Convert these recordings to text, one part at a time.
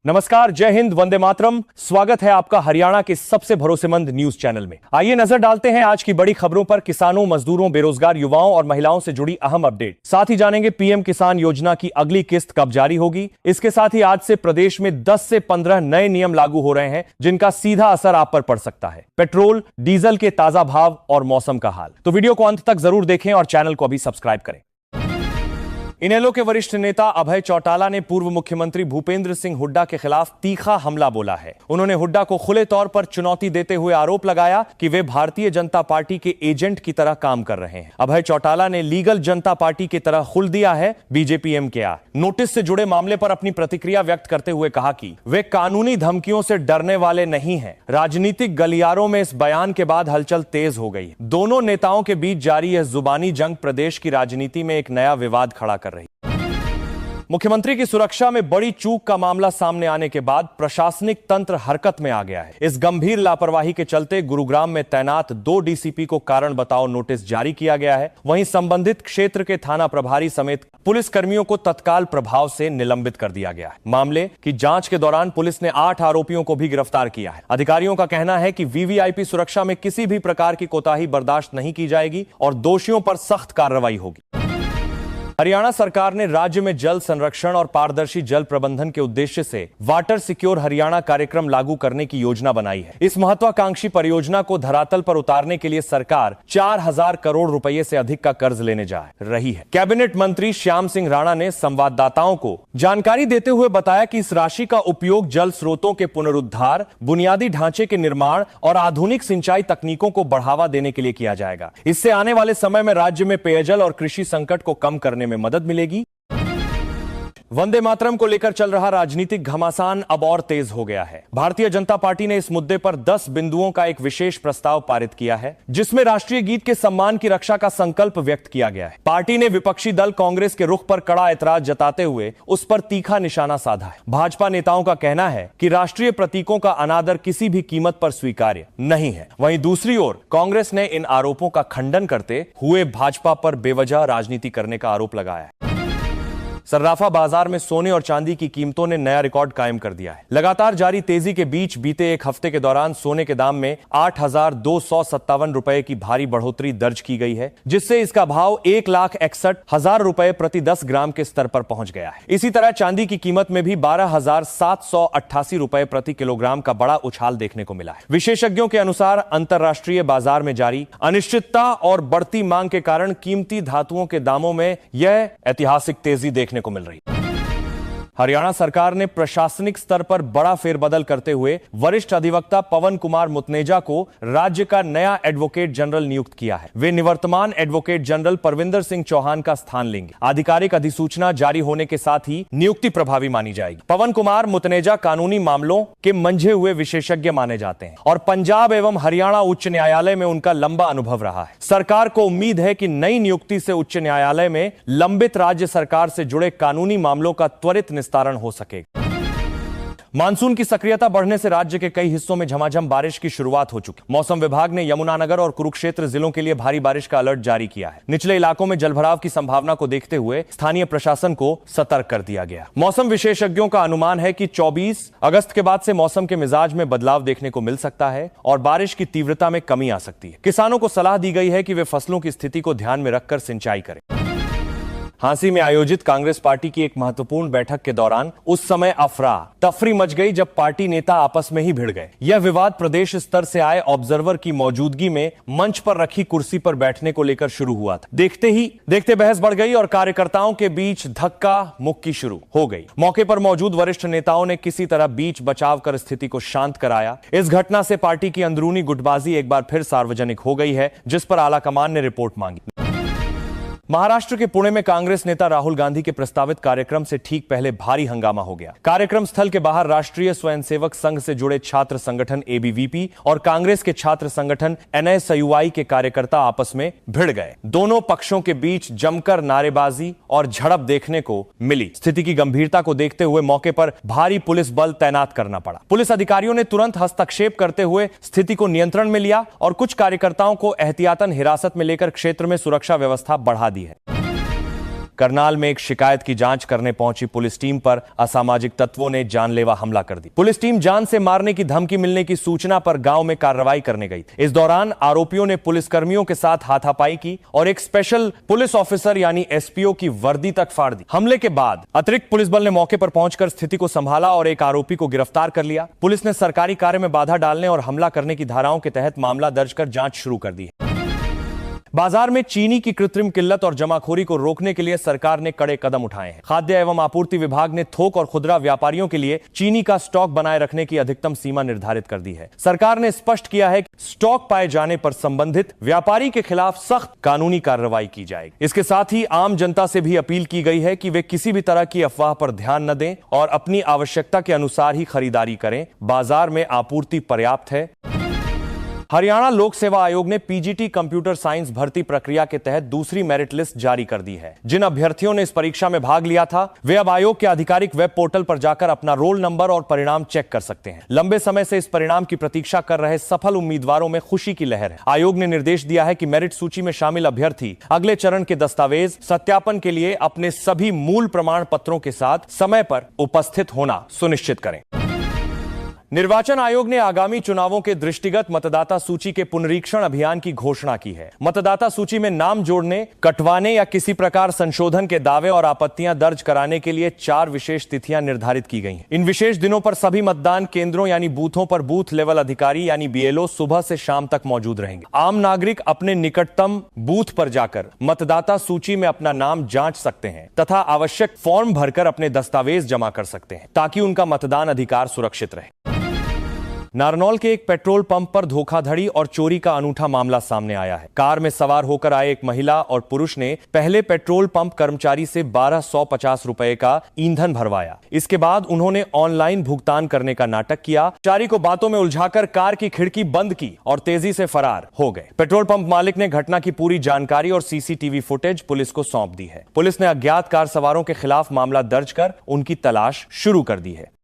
नमस्कार, जय हिंद, वंदे मातरम। स्वागत है आपका हरियाणा के सबसे भरोसेमंद न्यूज चैनल में। आइए नजर डालते हैं आज की बड़ी खबरों पर। किसानों, मजदूरों, बेरोजगार युवाओं और महिलाओं से जुड़ी अहम अपडेट। साथ ही जानेंगे पीएम किसान योजना की अगली किस्त कब जारी होगी। इसके साथ ही आज से प्रदेश में 10 से 15 नए नियम लागू हो रहे हैं जिनका सीधा असर आप पर पड़ सकता है। पेट्रोल, डीजल के ताजा भाव और मौसम का हाल। तो वीडियो को अंत तक जरूर देखें और चैनल को अभी सब्सक्राइब करें। इनेलो के वरिष्ठ नेता अभय चौटाला ने पूर्व मुख्यमंत्री भूपेंद्र सिंह हुड्डा के खिलाफ तीखा हमला बोला है। उन्होंने हुड्डा को खुले तौर पर चुनौती देते हुए आरोप लगाया कि वे भारतीय जनता पार्टी के एजेंट की तरह काम कर रहे हैं। अभय चौटाला ने लीगल जनता पार्टी की तरह खुल दिया है बीजेपी एमकेआर। नोटिस से जुड़े मामले पर अपनी प्रतिक्रिया व्यक्त करते हुए कहा कि वे कानूनी धमकियों से डरने वाले नहीं हैं। राजनीतिक गलियारों में इस बयान के बाद हलचल तेज हो गई। दोनों नेताओं के बीच जारी यह जुबानी जंग प्रदेश की राजनीति में एक नया विवाद खड़ा कर रही। मुख्यमंत्री की सुरक्षा में बड़ी चूक का मामला सामने आने के बाद प्रशासनिक तंत्र हरकत में आ गया है। इस गंभीर लापरवाही के चलते गुरुग्राम में तैनात 2 डीसीपी को कारण बताओ नोटिस जारी किया गया है। वहीं संबंधित क्षेत्र के थाना प्रभारी समेत पुलिस कर्मियों को तत्काल प्रभाव से निलंबित कर दिया गया है। मामले की जांच के दौरान पुलिस ने 8 आरोपियों को भी गिरफ्तार किया है। अधिकारियों का कहना है कि वीवीआईपी सुरक्षा में किसी भी प्रकार की कोताही बर्दाश्त नहीं की जाएगी और दोषियों पर सख्त कार्रवाई होगी। हरियाणा सरकार ने राज्य में जल संरक्षण और पारदर्शी जल प्रबंधन के उद्देश्य से वाटर सिक्योर हरियाणा कार्यक्रम लागू करने की योजना बनाई है। इस महत्वाकांक्षी परियोजना को धरातल पर उतारने के लिए सरकार 4000 करोड़ रुपए से अधिक का कर्ज लेने जा रही है। कैबिनेट मंत्री श्याम सिंह राणा ने संवाददाताओं को जानकारी देते हुए बताया कि इस राशि का उपयोग जल स्रोतों के पुनरुद्धार, बुनियादी ढांचे के निर्माण और आधुनिक सिंचाई तकनीकों को बढ़ावा देने के लिए किया जाएगा। इससे आने वाले समय में राज्य में पेयजल और कृषि संकट को कम करने में मदद मिलेगी। वंदे मातरम को लेकर चल रहा राजनीतिक घमासान अब और तेज हो गया है। भारतीय जनता पार्टी ने इस मुद्दे पर 10 बिंदुओं का एक विशेष प्रस्ताव पारित किया है जिसमें राष्ट्रीय गीत के सम्मान की रक्षा का संकल्प व्यक्त किया गया है। पार्टी ने विपक्षी दल कांग्रेस के रुख पर कड़ा ऐतराज जताते हुए उस पर तीखा निशाना साधा है। भाजपा नेताओं का कहना है कि राष्ट्रीय प्रतीकों का अनादर किसी भी कीमत पर स्वीकार्य नहीं है। वहीं दूसरी ओर कांग्रेस ने इन आरोपों का खंडन करते हुए भाजपा पर बेवजह राजनीति करने का आरोप लगाया है। सर्राफा बाजार में सोने और चांदी की कीमतों ने नया रिकॉर्ड कायम कर दिया है। लगातार जारी तेजी के बीच बीते एक हफ्ते के दौरान सोने के दाम में 8,257 रुपए की भारी बढ़ोतरी दर्ज की गई है, जिससे इसका भाव 1,61,000 रुपए प्रति 10 ग्राम के स्तर पर पहुंच गया है। इसी तरह चांदी की कीमत में भी 12,788 रुपए प्रति किलोग्राम का बड़ा उछाल देखने को मिला है। विशेषज्ञों के अनुसार अंतर्राष्ट्रीय बाजार में जारी अनिश्चितता और बढ़ती मांग के कारण कीमती धातुओं के दामों में यह ऐतिहासिक तेजी देखने को मिल रही। हरियाणा सरकार ने प्रशासनिक स्तर पर बड़ा फेरबदल करते हुए वरिष्ठ अधिवक्ता पवन कुमार मुतनेजा को राज्य का नया एडवोकेट जनरल नियुक्त किया है। वे निवर्तमान एडवोकेट जनरल परविंदर सिंह चौहान का स्थान लेंगे। आधिकारिक अधिसूचना जारी होने के साथ ही नियुक्ति प्रभावी मानी जाएगी। पवन कुमार मुतनेजा कानूनी मामलों के मंझे हुए विशेषज्ञ माने जाते हैं और पंजाब एवं हरियाणा उच्च न्यायालय में उनका लंबा अनुभव रहा है। सरकार को उम्मीद है कि नई नियुक्ति से उच्च न्यायालय में लंबित राज्य सरकार से जुड़े कानूनी मामलों का त्वरित निस्तारण हो सकेगा। मानसून की सक्रियता बढ़ने से राज्य के कई हिस्सों में झमाझम बारिश की शुरुआत हो चुकी। मौसम विभाग ने यमुनानगर और कुरुक्षेत्र जिलों के लिए भारी बारिश का अलर्ट जारी किया है। निचले इलाकों में जलभराव की संभावना को देखते हुए स्थानीय प्रशासन को सतर्क कर दिया गया। मौसम विशेषज्ञों का अनुमान है कि 24 अगस्त के बाद से मौसम के मिजाज में बदलाव देखने को मिल सकता है और बारिश की तीव्रता में कमी आ सकती है। किसानों को सलाह दी गई है कि वे फसलों की स्थिति को ध्यान में रखकर सिंचाई करें। हांसी में आयोजित कांग्रेस पार्टी की एक महत्वपूर्ण बैठक के दौरान उस समय अफरा तफरी मच गई जब पार्टी नेता आपस में ही भिड़ गए। यह विवाद प्रदेश स्तर से आए ऑब्जर्वर की मौजूदगी में मंच पर रखी कुर्सी पर बैठने को लेकर शुरू हुआ था। देखते बहस बढ़ गई और कार्यकर्ताओं के बीच धक्का मुक्की शुरू हो गई। मौके पर मौजूद वरिष्ठ नेताओं ने किसी तरह बीच बचाव कर स्थिति को शांत कराया। इस घटना से पार्टी की अंदरूनी गुटबाजी एक बार फिर सार्वजनिक हो गई है, जिस पर आलाकमान ने रिपोर्ट मांगी। महाराष्ट्र के पुणे में कांग्रेस नेता राहुल गांधी के प्रस्तावित कार्यक्रम से ठीक पहले भारी हंगामा हो गया। कार्यक्रम स्थल के बाहर राष्ट्रीय स्वयंसेवक संघ से जुड़े छात्र संगठन एबीवीपी और कांग्रेस के छात्र संगठन एनएसयूआई के कार्यकर्ता आपस में भिड़ गए। दोनों पक्षों के बीच जमकर नारेबाजी और झड़प देखने को मिली। स्थिति की गंभीरता को देखते हुए मौके पर भारी पुलिस बल तैनात करना पड़ा। पुलिस अधिकारियों ने तुरंत हस्तक्षेप करते हुए स्थिति को नियंत्रण में लिया और कुछ कार्यकर्ताओं को एहतियातन हिरासत में लेकर क्षेत्र में सुरक्षा व्यवस्था बढ़ा दी है। करनाल में एक शिकायत की जांच करने पहुंची पुलिस टीम पर असामाजिक तत्वों ने जानलेवा हमला कर दी। पुलिस टीम जान से मारने की धमकी मिलने की सूचना पर गांव में कार्रवाई करने गई। इस दौरान आरोपियों ने पुलिसकर्मियों के साथ हाथापाई की और एक स्पेशल पुलिस ऑफिसर यानी एसपीओ की वर्दी तक फाड़ दी। हमले के बाद अतिरिक्त पुलिस बल ने मौके पर पहुंचकर स्थिति को संभाला और एक आरोपी को गिरफ्तार कर लिया। पुलिस ने सरकारी कार्य में बाधा डालने और हमला करने की धाराओं के तहत मामला दर्ज कर जांच शुरू कर दी है। बाजार में चीनी की कृत्रिम किल्लत और जमाखोरी को रोकने के लिए सरकार ने कड़े कदम उठाए हैं। खाद्य एवं आपूर्ति विभाग ने थोक और खुदरा व्यापारियों के लिए चीनी का स्टॉक बनाए रखने की अधिकतम सीमा निर्धारित कर दी है। सरकार ने स्पष्ट किया है कि स्टॉक पाए जाने पर संबंधित व्यापारी के खिलाफ सख्त कानूनी कार्रवाई की जाएगी। इसके साथ ही आम जनता से भी अपील की गई है कि वे किसी भी तरह की अफवाह पर ध्यान न दें और अपनी आवश्यकता के अनुसार ही खरीदारी करें। बाजार में आपूर्ति पर्याप्त है। हरियाणा लोक सेवा आयोग ने पीजीटी कंप्यूटर साइंस भर्ती प्रक्रिया के तहत दूसरी मेरिट लिस्ट जारी कर दी है। जिन अभ्यर्थियों ने इस परीक्षा में भाग लिया था वे अब आयोग के आधिकारिक वेब पोर्टल पर जाकर अपना रोल नंबर और परिणाम चेक कर सकते हैं। लंबे समय से इस परिणाम की प्रतीक्षा कर रहे सफल उम्मीदवारों में खुशी की लहर है। आयोग ने निर्देश दिया है कि मेरिट सूची में शामिल अभ्यर्थी अगले चरण के दस्तावेज सत्यापन के लिए अपने सभी मूल प्रमाण पत्रों के साथ समय पर उपस्थित होना सुनिश्चित करें। निर्वाचन आयोग ने आगामी चुनावों के दृष्टिगत मतदाता सूची के पुनरीक्षण अभियान की घोषणा की है। मतदाता सूची में नाम जोड़ने, कटवाने या किसी प्रकार संशोधन के दावे और आपत्तियां दर्ज कराने के लिए 4 विशेष तिथियां निर्धारित की गई हैं। इन विशेष दिनों पर सभी मतदान केंद्रों यानी बूथों पर बूथ लेवल अधिकारी यानी बीएलओ सुबह से शाम तक मौजूद रहेंगे। आम नागरिक अपने निकटतम बूथ पर जाकर मतदाता सूची में अपना नाम जांच सकते हैं तथा आवश्यक फॉर्म भरकर अपने दस्तावेज जमा कर सकते हैं ताकि उनका मतदान अधिकार सुरक्षित रहे। नारनौल के एक पेट्रोल पंप पर धोखाधड़ी और चोरी का अनूठा मामला सामने आया है। कार में सवार होकर आए एक महिला और पुरुष ने पहले पेट्रोल पंप कर्मचारी से 1250 रुपए का ईंधन भरवाया। इसके बाद उन्होंने ऑनलाइन भुगतान करने का नाटक किया। कर्मचारी को बातों में उलझाकर कार की खिड़की बंद की और तेजी से फरार हो गए। पेट्रोल पंप मालिक ने घटना की पूरी जानकारी और सीसीटीवी फुटेज पुलिस को सौंप दी है। पुलिस ने अज्ञात कार सवारों के खिलाफ मामला दर्ज कर उनकी तलाश शुरू कर दी है।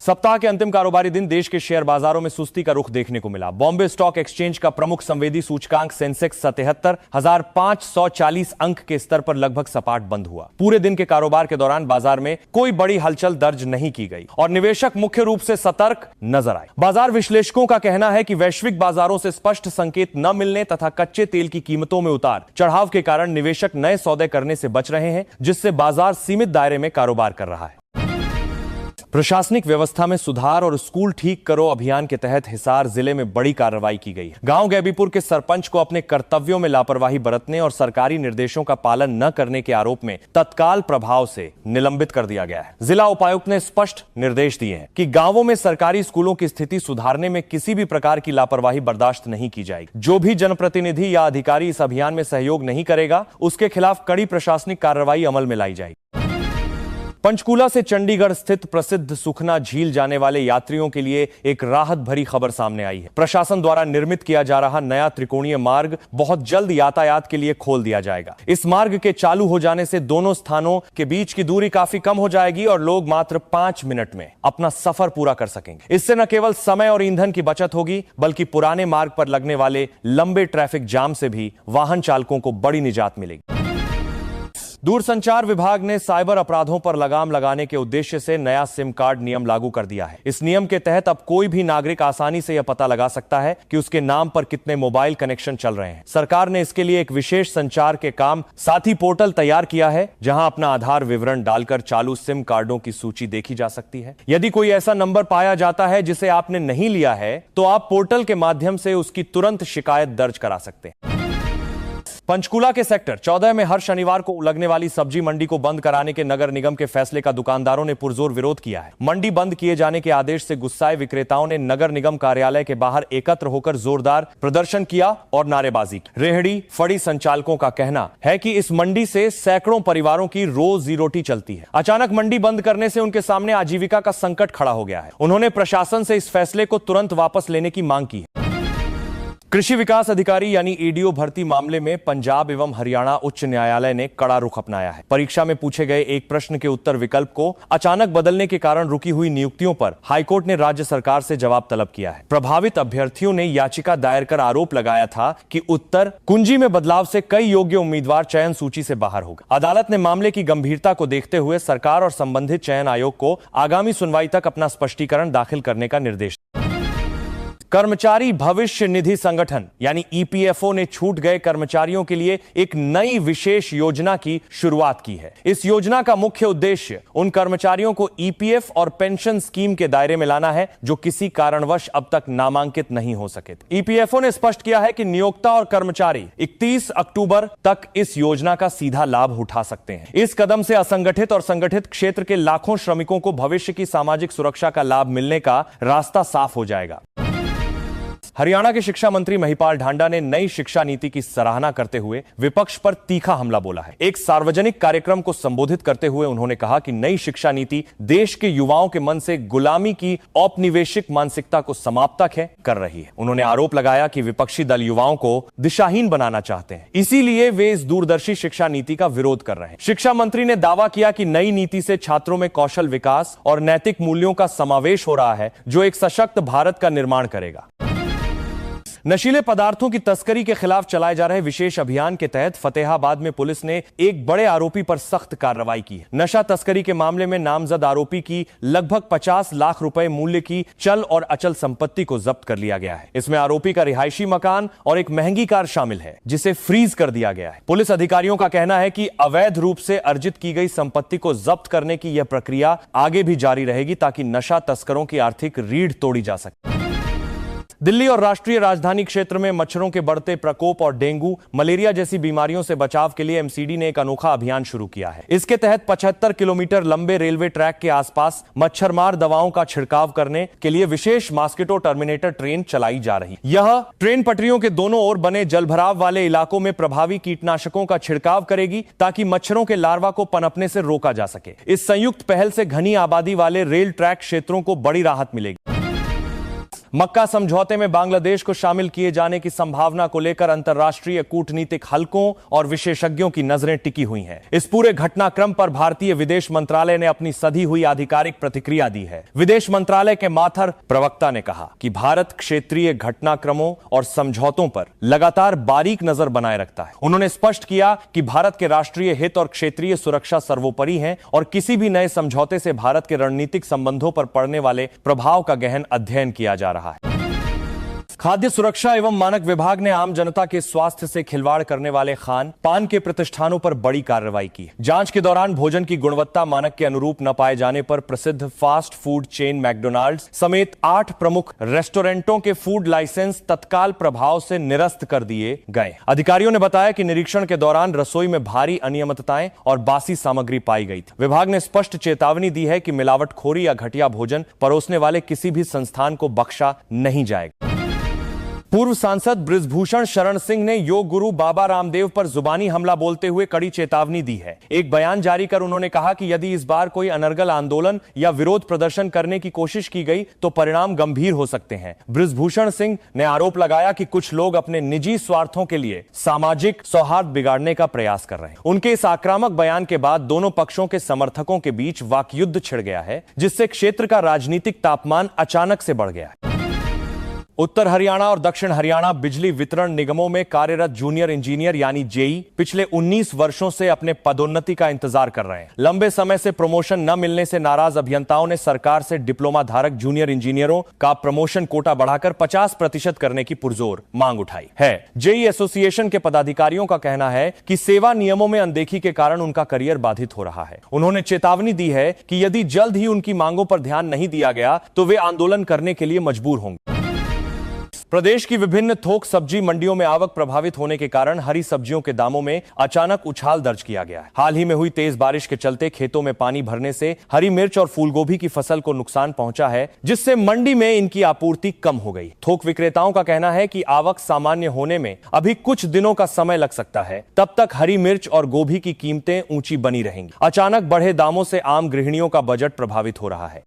सप्ताह के अंतिम कारोबारी दिन देश के शेयर बाजारों में सुस्ती का रुख देखने को मिला। बॉम्बे स्टॉक एक्सचेंज का प्रमुख संवेदी सूचकांक सेंसेक्स 77,540 अंक के स्तर पर लगभग सपाट बंद हुआ। पूरे दिन के कारोबार के दौरान बाजार में कोई बड़ी हलचल दर्ज नहीं की गई और निवेशक मुख्य रूप से सतर्क नजर आए। बाजार विश्लेषकों का कहना है कि वैश्विक बाजारों से स्पष्ट संकेत न मिलने तथा कच्चे तेल की कीमतों में उतार चढ़ाव के कारण निवेशक नए सौदे करने से बच रहे हैं, जिससे बाजार सीमित दायरे में कारोबार कर रहा है। प्रशासनिक व्यवस्था में सुधार और स्कूल ठीक करो अभियान के तहत हिसार जिले में बड़ी कार्रवाई की गई है। गांव गैबीपुर के सरपंच को अपने कर्तव्यों में लापरवाही बरतने और सरकारी निर्देशों का पालन न करने के आरोप में तत्काल प्रभाव से निलंबित कर दिया गया है। जिला उपायुक्त ने स्पष्ट निर्देश दिए हैं कि गांवों में सरकारी स्कूलों की स्थिति सुधारने में किसी भी प्रकार की लापरवाही बर्दाश्त नहीं की जाएगी। जो भी जनप्रतिनिधि या अधिकारी इस अभियान में सहयोग नहीं करेगा उसके खिलाफ कड़ी प्रशासनिक कार्रवाई अमल में लाई जाएगी। पंचकूला से चंडीगढ़ स्थित प्रसिद्ध सुखना झील जाने वाले यात्रियों के लिए एक राहत भरी खबर सामने आई है। प्रशासन द्वारा निर्मित किया जा रहा नया त्रिकोणीय मार्ग बहुत जल्द यातायात के लिए खोल दिया जाएगा। इस मार्ग के चालू हो जाने से दोनों स्थानों के बीच की दूरी काफी कम हो जाएगी और लोग मात्र 5 मिनट में अपना सफर पूरा कर सकेंगे। इससे न केवल समय और ईंधन की बचत होगी बल्कि पुराने मार्ग पर लगने वाले लंबे ट्रैफिक जाम से भी वाहन चालकों को बड़ी निजात मिलेगी। दूरसंचार विभाग ने साइबर अपराधों पर लगाम लगाने के उद्देश्य से नया सिम कार्ड नियम लागू कर दिया है। इस नियम के तहत अब कोई भी नागरिक आसानी से यह पता लगा सकता है कि उसके नाम पर कितने मोबाइल कनेक्शन चल रहे हैं। सरकार ने इसके लिए एक विशेष संचार के काम साथी पोर्टल तैयार किया है, जहां अपना आधार विवरण डालकर चालू सिम कार्डों की सूची देखी जा सकती है। यदि कोई ऐसा नंबर पाया जाता है जिसे आपने नहीं लिया है तो आप पोर्टल के माध्यम से उसकी तुरंत शिकायत दर्ज करा सकते हैं। पंचकूला के सेक्टर 14 में हर शनिवार को लगने वाली सब्जी मंडी को बंद कराने के नगर निगम के फैसले का दुकानदारों ने पुरजोर विरोध किया है। मंडी बंद किए जाने के आदेश से गुस्साए विक्रेताओं ने नगर निगम कार्यालय के बाहर एकत्र होकर जोरदार प्रदर्शन किया और नारेबाजी की। रेहड़ी फड़ी संचालकों का कहना है कि इस मंडी से सैकड़ों परिवारों की रोजी रोटी चलती है। अचानक मंडी बंद करने से उनके सामने आजीविका का संकट खड़ा हो गया है। उन्होंने प्रशासन से इस फैसले को तुरंत वापस लेने की मांग की है। कृषि विकास अधिकारी यानी एडीओ भर्ती मामले में पंजाब एवं हरियाणा उच्च न्यायालय ने कड़ा रुख अपनाया है। परीक्षा में पूछे गए एक प्रश्न के उत्तर विकल्प को अचानक बदलने के कारण रुकी हुई नियुक्तियों पर हाईकोर्ट ने राज्य सरकार से जवाब तलब किया है। प्रभावित अभ्यर्थियों ने याचिका दायर कर आरोप लगाया था कि उत्तर कुंजी में बदलाव से कई योग्य उम्मीदवार चयन सूची से बाहर हो गए। अदालत ने मामले की गंभीरता को देखते हुए सरकार और संबंधित चयन आयोग को आगामी सुनवाई तक अपना स्पष्टीकरण दाखिल करने का निर्देश। कर्मचारी भविष्य निधि संगठन यानी ईपीएफओ ने छूट गए कर्मचारियों के लिए एक नई विशेष योजना की शुरुआत की है। इस योजना का मुख्य उद्देश्य उन कर्मचारियों को ईपीएफ और पेंशन स्कीम के दायरे में लाना है जो किसी कारणवश अब तक नामांकित नहीं हो सके थे। ईपीएफओ ने स्पष्ट किया है कि नियोक्ता और कर्मचारी 31 अक्टूबर तक इस योजना का सीधा लाभ उठा सकते हैं। इस कदम से असंगठित और संगठित क्षेत्र के लाखों श्रमिकों को भविष्य की सामाजिक सुरक्षा का लाभ मिलने का रास्ता साफ हो जाएगा। हरियाणा के शिक्षा मंत्री महिपाल ढांडा ने नई शिक्षा नीति की सराहना करते हुए विपक्ष पर तीखा हमला बोला है। एक सार्वजनिक कार्यक्रम को संबोधित करते हुए उन्होंने कहा कि नई शिक्षा नीति देश के युवाओं के मन से गुलामी की औपनिवेशिक मानसिकता को समाप्त कर रही है। उन्होंने आरोप लगाया कि विपक्षी दल युवाओं को दिशाहीन बनाना चाहते हैं, इसीलिए वे इस दूरदर्शी शिक्षा नीति का विरोध कर रहे हैं। शिक्षा मंत्री ने दावा किया कि नई नीति से छात्रों में कौशल विकास और नैतिक मूल्यों का समावेश हो रहा है जो एक सशक्त भारत का निर्माण करेगा। नशीले पदार्थों की तस्करी के खिलाफ चलाए जा रहे विशेष अभियान के तहत फतेहाबाद में पुलिस ने एक बड़े आरोपी पर सख्त कार्रवाई की है। नशा तस्करी के मामले में नामजद आरोपी की लगभग 50 लाख रुपए मूल्य की चल और अचल संपत्ति को जब्त कर लिया गया है। इसमें आरोपी का रिहायशी मकान और एक महंगी कार शामिल है जिसे फ्रीज कर दिया गया है। पुलिस अधिकारियों का कहना है कि अवैध रूप से अर्जित की गई संपत्ति को जब्त करने की यह प्रक्रिया आगे भी जारी रहेगी ताकि नशा तस्करों की आर्थिक रीढ़ तोड़ी जा सके। दिल्ली और राष्ट्रीय राजधानी क्षेत्र में मच्छरों के बढ़ते प्रकोप और डेंगू, मलेरिया जैसी बीमारियों से बचाव के लिए एमसीडी ने एक अनोखा अभियान शुरू किया है। इसके तहत 75 किलोमीटर लंबे रेलवे ट्रैक के आसपास मच्छरमार दवाओं का छिड़काव करने के लिए विशेष मॉस्किटो टर्मिनेटर ट्रेन चलाई जा रही है। यह ट्रेन पटरियों के दोनों ओर बने जलभराव वाले इलाकों में प्रभावी कीटनाशकों का छिड़काव करेगी ताकि मच्छरों के लार्वा को पनपने से रोका जा सके। इस संयुक्त पहल से घनी आबादी वाले रेल ट्रैक क्षेत्रों को बड़ी राहत मिलेगी। मक्का समझौते में बांग्लादेश को शामिल किए जाने की संभावना को लेकर अंतर्राष्ट्रीय कूटनीतिक हलकों और विशेषज्ञों की नजरें टिकी हुई हैं। इस पूरे घटनाक्रम पर भारतीय विदेश मंत्रालय ने अपनी सधी हुई आधिकारिक प्रतिक्रिया दी है। विदेश मंत्रालय के माथर प्रवक्ता ने कहा कि भारत क्षेत्रीय घटनाक्रमों और समझौतों पर लगातार बारीक नजर बनाए रखता है। उन्होंने स्पष्ट किया कि भारत के राष्ट्रीय हित और क्षेत्रीय सुरक्षा सर्वोपरि हैं और किसी भी नए समझौते से भारत के रणनीतिक संबंधों पर पड़ने वाले प्रभाव का गहन अध्ययन किया जा रहा है। खाद्य सुरक्षा एवं मानक विभाग ने आम जनता के स्वास्थ्य से खिलवाड़ करने वाले खान पान के प्रतिष्ठानों पर बड़ी कार्रवाई की। जांच के दौरान भोजन की गुणवत्ता मानक के अनुरूप न पाए जाने पर प्रसिद्ध फास्ट फूड चेन मैकडॉनल्ड्स समेत 8 प्रमुख रेस्टोरेंटों के फूड लाइसेंस तत्काल प्रभाव से निरस्त कर दिए गए। अधिकारियों ने बताया कि निरीक्षण के दौरान रसोई में भारी अनियमितताएं और बासी सामग्री पाई गई थी। विभाग ने स्पष्ट चेतावनी दी है कि मिलावटखोरी या घटिया भोजन परोसने वाले किसी भी संस्थान को बख्शा नहीं जाएगा। पूर्व सांसद बृजभूषण शरण सिंह ने योग गुरु बाबा रामदेव पर जुबानी हमला बोलते हुए कड़ी चेतावनी दी है। एक बयान जारी कर उन्होंने कहा कि यदि इस बार कोई अनर्गल आंदोलन या विरोध प्रदर्शन करने की कोशिश की गई तो परिणाम गंभीर हो सकते हैं। बृजभूषण सिंह ने आरोप लगाया कि कुछ लोग अपने निजी स्वार्थों के लिए सामाजिक सौहार्द बिगाड़ने का प्रयास कर रहे हैं। उनके इस आक्रामक बयान के बाद दोनों पक्षों के समर्थकों के बीच वाकयुद्ध छिड़ गया है, जिससे क्षेत्र का राजनीतिक तापमान अचानक से बढ़ गया है। उत्तर हरियाणा और दक्षिण हरियाणा बिजली वितरण निगमों में कार्यरत जूनियर इंजीनियर यानी जेई पिछले 19 वर्षों से अपने पदोन्नति का इंतजार कर रहे हैं। लंबे समय से प्रमोशन न मिलने से नाराज अभियंताओं ने सरकार से डिप्लोमा धारक जूनियर इंजीनियरों का प्रमोशन कोटा बढ़ाकर 50% करने की पुरजोर मांग उठाई है। जेई एसोसिएशन के पदाधिकारियों का कहना है कि सेवा नियमों में अनदेखी के कारण उनका करियर बाधित हो रहा है। उन्होंने चेतावनी दी है कि यदि जल्द ही उनकी मांगों पर ध्यान नहीं दिया गया तो वे आंदोलन करने के लिए मजबूर होंगे। प्रदेश की विभिन्न थोक सब्जी मंडियों में आवक प्रभावित होने के कारण हरी सब्जियों के दामों में अचानक उछाल दर्ज किया गया है। हाल ही में हुई तेज बारिश के चलते खेतों में पानी भरने से हरी मिर्च और फूलगोभी की फसल को नुकसान पहुंचा है, जिससे मंडी में इनकी आपूर्ति कम हो गई। थोक विक्रेताओं का कहना है कि आवक सामान्य होने में अभी कुछ दिनों का समय लग सकता है, तब तक हरी मिर्च और गोभी की कीमतें ऊंची बनी रहेंगी। अचानक बढ़े दामों से आम गृहिणियों का बजट प्रभावित हो रहा है।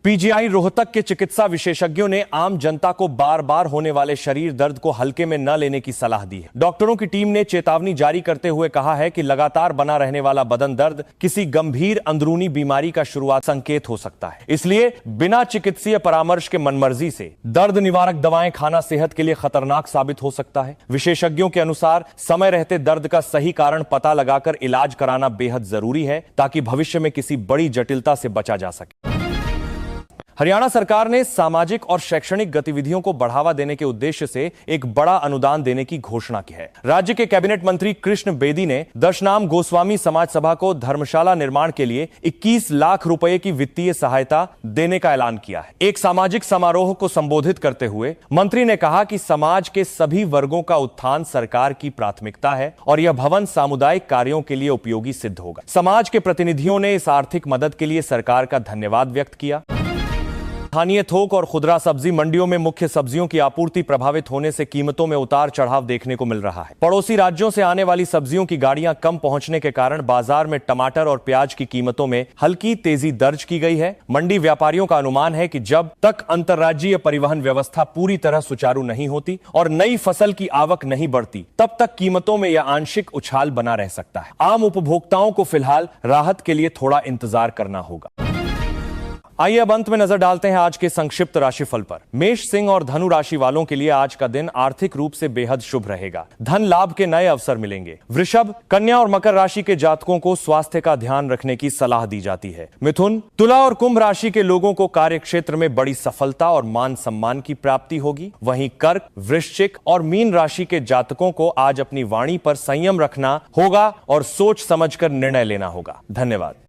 पीजीआई रोहतक के चिकित्सा विशेषज्ञों ने आम जनता को बार बार होने वाले शरीर दर्द को हल्के में न लेने की सलाह दी है। डॉक्टरों की टीम ने चेतावनी जारी करते हुए कहा है कि लगातार बना रहने वाला बदन दर्द किसी गंभीर अंदरूनी बीमारी का शुरुआत संकेत हो सकता है। इसलिए बिना चिकित्सीय परामर्श के मनमर्जी से दर्द निवारक दवाएं खाना सेहत के लिए खतरनाक साबित हो सकता है। विशेषज्ञों के अनुसार समय रहते दर्द का सही कारण पता लगाकर इलाज कराना बेहद जरूरी है ताकि भविष्य में किसी बड़ी जटिलता से बचा जा सके। हरियाणा सरकार ने सामाजिक और शैक्षणिक गतिविधियों को बढ़ावा देने के उद्देश्य से एक बड़ा अनुदान देने की घोषणा की है। राज्य के कैबिनेट मंत्री कृष्ण बेदी ने दशनाम गोस्वामी समाज सभा को धर्मशाला निर्माण के लिए 21 लाख रुपए की वित्तीय सहायता देने का ऐलान किया है। एक सामाजिक समारोह को संबोधित करते हुए मंत्री ने कहा कि समाज के सभी वर्गों का उत्थान सरकार की प्राथमिकता है और यह भवन सामुदायिक कार्यों के लिए उपयोगी सिद्ध होगा। समाज के प्रतिनिधियों ने इस आर्थिक मदद के लिए सरकार का धन्यवाद व्यक्त किया। स्थानीय थोक और खुदरा सब्जी मंडियों में मुख्य सब्जियों की आपूर्ति प्रभावित होने से कीमतों में उतार चढ़ाव देखने को मिल रहा है। पड़ोसी राज्यों से आने वाली सब्जियों की गाड़ियां कम पहुंचने के कारण बाजार में टमाटर और प्याज की कीमतों में हल्की तेजी दर्ज की गई है। मंडी व्यापारियों का अनुमान है कि जब तक अंतर्राज्यीय परिवहन व्यवस्था पूरी तरह सुचारू नहीं होती और नई फसल की आवक नहीं बढ़ती, तब तक कीमतों में यह आंशिक उछाल बना रह सकता है। आम उपभोक्ताओं को फिलहाल राहत के लिए थोड़ा इंतजार करना होगा। आइए अब अंत में नजर डालते हैं आज के संक्षिप्त राशिफल पर। मेष, सिंह और धनु राशि वालों के लिए आज का दिन आर्थिक रूप से बेहद शुभ रहेगा। धन लाभ के नए अवसर मिलेंगे। वृषभ, कन्या और मकर राशि के जातकों को स्वास्थ्य का ध्यान रखने की सलाह दी जाती है। मिथुन, तुला और कुंभ राशि के लोगों को कार्य क्षेत्र में बड़ी सफलता और मान सम्मान की प्राप्ति होगी। वहीं कर्क, वृश्चिक और मीन राशि के जातकों को आज अपनी वाणी पर संयम रखना होगा और सोच समझकर निर्णय लेना होगा। धन्यवाद।